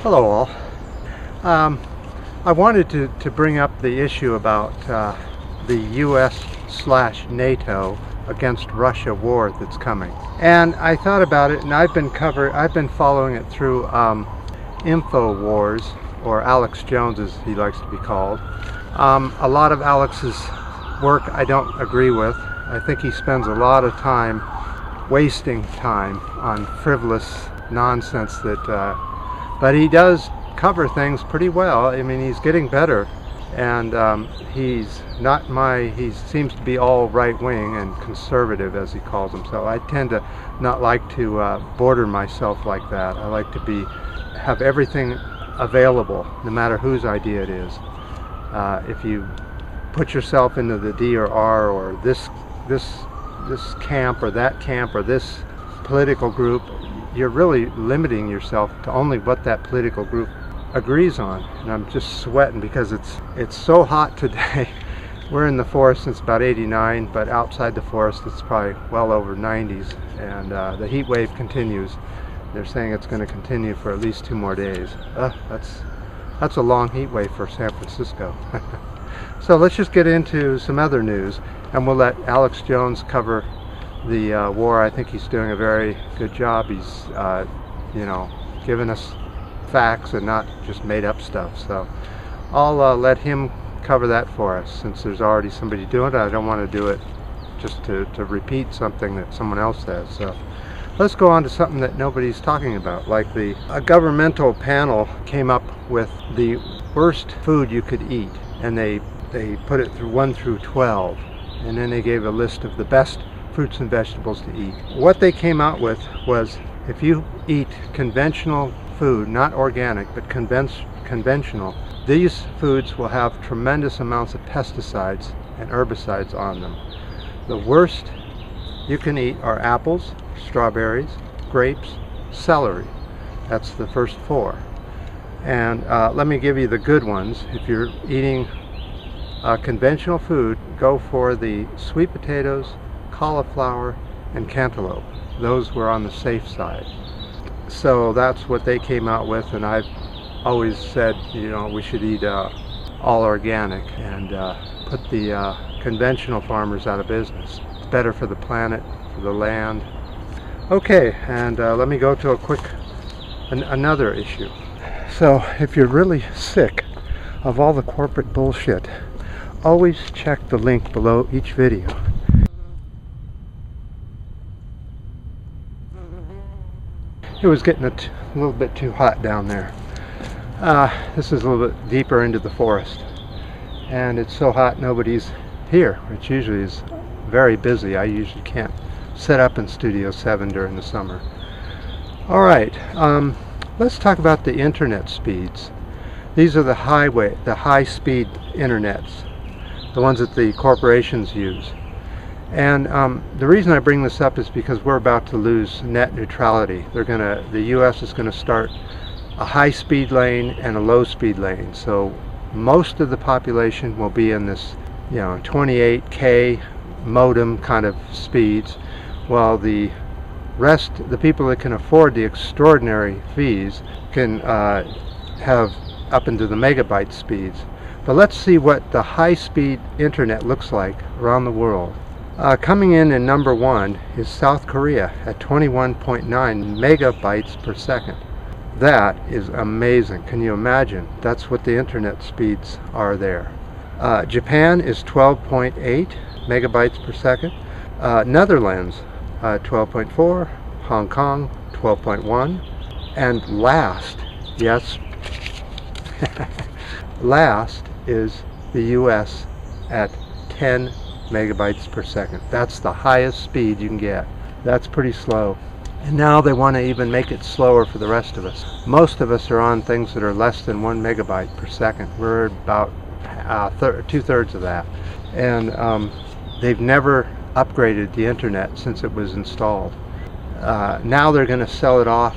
Hello all. I wanted to bring up the issue about the US/NATO against Russia war that's coming. And I thought about it, and I've been following it through InfoWars, or Alex Jones as he likes to be called. A lot of Alex's work I don't agree with. I think he spends a lot of time wasting time on frivolous nonsense but he does cover things pretty well. I mean, he's getting better, and he seems to be all right-wing and conservative, as he calls himself. I tend to not like to border myself like that. I like to have everything available, no matter whose idea it is. If you put yourself into the D or R, or this camp or that camp or this political group, you're really limiting yourself to only what that political group agrees on. And I'm just sweating because it's so hot today. We're in the forest, it's about 89, but outside the forest it's probably well over 90s, and the heat wave continues. They're saying it's going to continue for at least 2 more days. That's a long heat wave for San Francisco. So let's just get into some other news, and we'll let Alex Jones cover the war. I think he's doing a very good job. He's giving us facts and not just made up stuff. So I'll let him cover that for us, since there's already somebody doing it. I don't want to do it just to repeat something that someone else says. So let's go on to something that nobody's talking about, like a governmental panel came up with the worst food you could eat, and they put it through 1 through 12, and then they gave a list of the best fruits and vegetables to eat. What they came out with was, if you eat conventional food, not organic, but conventional, these foods will have tremendous amounts of pesticides and herbicides on them. The worst you can eat are apples, strawberries, grapes, celery. That's the first 4. And let me give you the good ones. If you're eating conventional food, go for the sweet potatoes, cauliflower, and cantaloupe. Those were on the safe side. So that's what they came out with, and I've always said, we should eat all organic and put the conventional farmers out of business. It's better for the planet, for the land. Okay, and let me go to another issue. So if you're really sick of all the corporate bullshit, always check the link below each video. It was getting a little bit too hot down there. This is a little bit deeper into the forest, and it's so hot nobody's here, which usually is very busy. I usually can't set up in Studio 7 during the summer. Alright, let's talk about the internet speeds. These are the high-speed internets, the ones that the corporations use. And the reason I bring this up is because we're about to lose net neutrality. The US is going to start a high-speed lane and a low-speed lane. So most of the population will be in this, 28K modem kind of speeds, while the rest, the people that can afford the extraordinary fees, can have up into the megabyte speeds. But let's see what the high-speed internet looks like around the world. Coming in number 1 is South Korea at 21.9 megabytes per second. That is amazing. Can you imagine? That's what the internet speeds are there. Japan is 12.8 megabytes per second. Netherlands 12.4. Hong Kong 12.1. And last, yes, last is the US at 10 megabytes per second. That's the highest speed you can get. That's pretty slow. And now they want to even make it slower for the rest of us. Most of us are on things that are less than 1 megabyte per second. We're about 2/3 of that. And they've never upgraded the internet since it was installed. Now they're going to sell it off,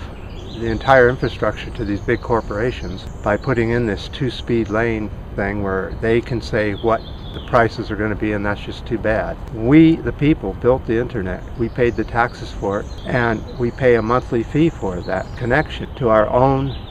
the entire infrastructure, to these big corporations by putting in this 2-speed lane thing where they can say what the prices are going to be, and that's just too bad. We, the people, built the internet. We paid the taxes for it, and we pay a monthly fee for that connection to our own